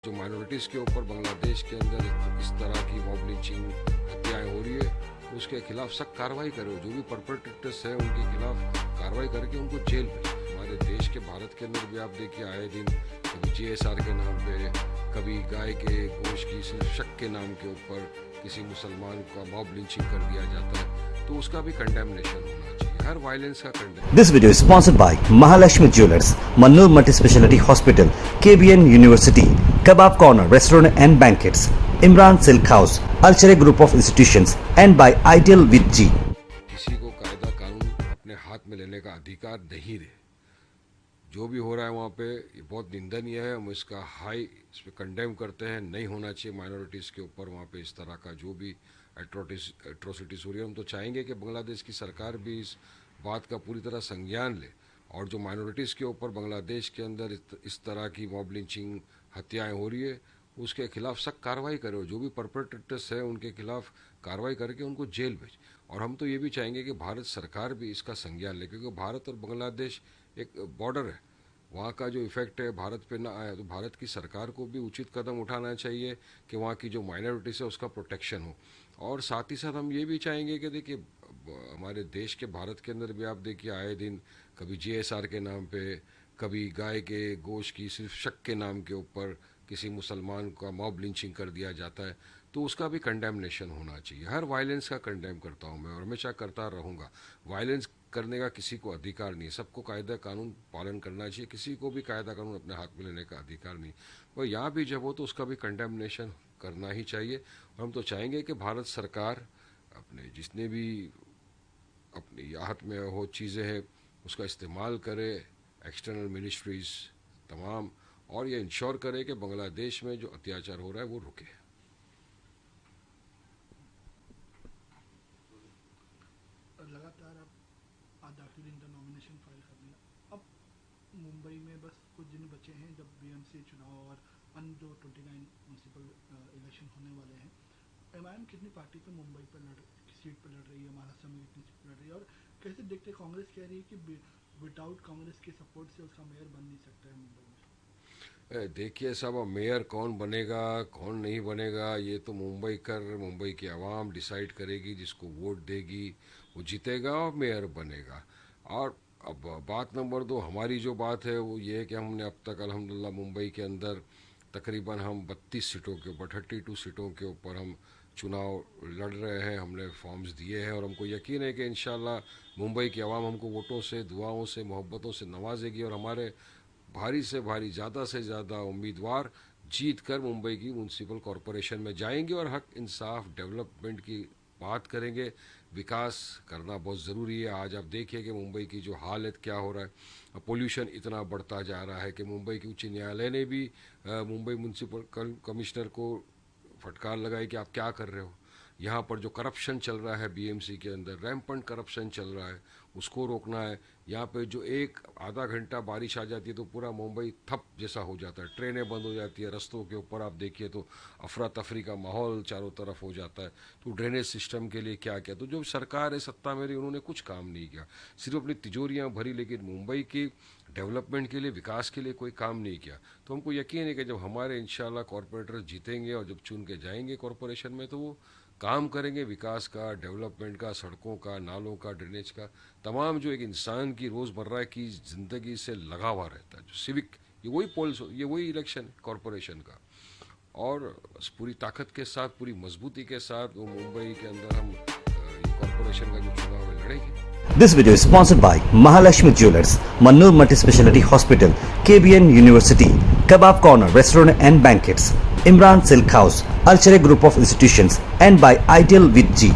जो माइनॉरिटीज़ के ऊपर बांग्लादेश के अंदर इस तरह की मॉब लिंचिंग हत्याएं हो रही है, उसके खिलाफ सख्त कार्रवाई करो। जो भी परपेट्रेटर्स हैं उनके खिलाफ कार्रवाई करके उनको जेल भेजो। हमारे देश के भारत के अंदर भी आप देखिए आए दिन कभी GSR के नाम पे, कभी गाय के गोश्त की सिर्फ शक के नाम के ऊपर किसी मुसलमान का मॉब लिंचिंग कर दिया जाता है, तो उसका भी कंडेमनेशन होना चाहिए। हर वायलेंस का condemn. This video is sponsored by Mahalakshmi Jewelers, Mannur Multi-Speciality Hospital, KBN University, Kebab Corner Restaurant and Banquets, Imran Silk House, Alchare Group of Institutions, and by Ideal with G. किसी को कायदा कानून अपने हाथ में लेने का अधिकार नहीं रहे। जो भी हो रहा है वहाँ पे ये बहुत निंदनीय है। हम इसका इस पे कंडेम करते हैं। नहीं होना चाहिए माइनॉरिटीज़ के ऊपर वहाँ पे इस तरह का जो भी एट्रोसिटीज़ हो रही है। हम तो चाहेंगे कि बांग्लादेश की सरकार भी इस बात का पूरी तरह संज्ञान ले और जो माइनॉरिटीज़ के ऊपर बांग्लादेश के अंदर इस तरह की मॉब लिंचिंग हत्याएं हो रही है, उसके खिलाफ सख्त कार्रवाई करो। जो भी परपेट्रेटर्स हैं उनके खिलाफ कार्रवाई करके उनको जेल भेज। और हम तो ये भी चाहेंगे कि भारत सरकार भी इसका संज्ञान ले, क्योंकि भारत और बांग्लादेश एक बॉर्डर है। वहाँ का जो इफ़ेक्ट है भारत पे ना आए, तो भारत की सरकार को भी उचित कदम उठाना चाहिए कि वहाँ की जो माइनॉरिटीज़ है उसका प्रोटेक्शन हो। और साथ ही साथ हम ये भी चाहेंगे कि देखिए हमारे देश के भारत के अंदर भी आप देखिए आए दिन कभी GSR के नाम पे, कभी गाय के गोश्त की सिर्फ शक के नाम के ऊपर किसी मुसलमान का मॉब लिंचिंग कर दिया जाता है, तो उसका भी कंडेमनेशन होना चाहिए। हर वायलेंस का कंडेम करता हूँ मैं और हमेशा करता रहूँगा। वायलेंस करने का किसी को अधिकार नहीं है। सबको कायदा कानून पालन करना चाहिए। किसी को भी कायदा कानून अपने हाथ में लेने का अधिकार नहीं। और यहाँ भी जब हो तो उसका भी कंडेमनेशन करना ही चाहिए। और हम तो चाहेंगे कि भारत सरकार अपने जितने भी अपनी हाथ में हो चीज़ें हैं उसका इस्तेमाल करे, एक्सटर्नल मिनिस्ट्रीज तमाम, और ये इंश्योर करे कि बांग्लादेश में जो अत्याचार हो रहा है वो रुके। लगातार आप आज आखिरी दिन का नॉमिनेशन फाइल कर लिया। अब मुंबई में बस कुछ दिन बचे हैं जब BMC चुनाव और अन्य जो 29 म्यूनसिपल इलेक्शन होने वाले हैं। MIM कितनी पार्टी पे मुंबई पर सीट पर लड़ रही है, महाराष्ट्र में कितनी सीट पर लड़ रही है, और कैसे देखते कांग्रेस कह रही है कि विदाउट कांग्रेस के सपोर्ट से उसका मेयर बन नहीं सकता है मुंबई में। देखिए साहब, अब मेयर कौन बनेगा कौन नहीं बनेगा ये तो मुंबई की आवाम डिसाइड करेगी। जिसको वोट देगी वो जीतेगा और मेयर बनेगा। और अब बात नंबर 2, हमारी जो बात है वो ये है कि हमने अब तक अल्हम्दुलिल्लाह मुंबई के अंदर तकरीबन हम 32 सीटों के ऊपर 32 सीटों के ऊपर हम चुनाव लड़ रहे हैं। हमने फॉर्म्स दिए हैं और हमको यकीन है कि इंशाल्लाह मुंबई की आवाम हमको वोटों से, दुआओं से, मोहब्बतों से नवाजेगी और हमारे भारी से भारी, ज़्यादा से ज़्यादा उम्मीदवार जीत कर मुंबई की म्यूनसिपल कॉरपोरेशन में जाएंगे और हक इंसाफ डेवलपमेंट की बात करेंगे। विकास करना बहुत ज़रूरी है। आज आप देखिए कि मुंबई की जो हालत क्या हो रहा है, पोल्यूशन इतना बढ़ता जा रहा है कि मुंबई की उच्च न्यायालय ने भी मुंबई म्यूनसिपल कमिश्नर को फटकार लगाई कि आप क्या कर रहे हो। यहाँ पर जो करप्शन चल रहा है BMC के अंदर, रैम्पेंट करप्शन चल रहा है, उसको रोकना है। यहाँ पे जो आधा घंटा बारिश आ जाती है तो पूरा मुंबई ठप जैसा हो जाता है, ट्रेनें बंद हो जाती है, रस्तों के ऊपर आप देखिए तो अफरा तफरी का माहौल चारों तरफ हो जाता है। तो ड्रेनेज सिस्टम के लिए क्या किया? तो जो सरकार है सत्ता में रही उन्होंने कुछ काम नहीं किया, सिर्फ अपनी तिजोरियाँ भरी, लेकिन मुंबई की डेवलपमेंट के लिए, विकास के लिए कोई काम नहीं किया। तो हमको यकीन है कि जब हमारे इंशाल्लाह कॉरपोरेटर जीतेंगे और जब चुन के जाएंगे कॉरपोरेशन में तो वो काम करेंगे विकास का, डेवलपमेंट का, सड़कों का, नालों का, ड्रेनेज का, तमाम जो एक इंसान की रोज़मर्रा की ज़िंदगी से लगा हुआ रहता है, जो सिविक, ये वही पोल्स, ये वही इलेक्शन कॉरपोरेशन का। और पूरी ताकत के साथ, पूरी मजबूती के साथ वो मुंबई के अंदर हम ये कॉरपोरेशन का जो चुनाव है लड़ेंगे। This video is sponsored by Mahalakshmi Jewelers, Mannur Multi-Speciality Hospital, KBN University, Kebab Corner Restaurant and Banquets, Imran Silk House, Alchare Group of Institutions, and by Ideal with G.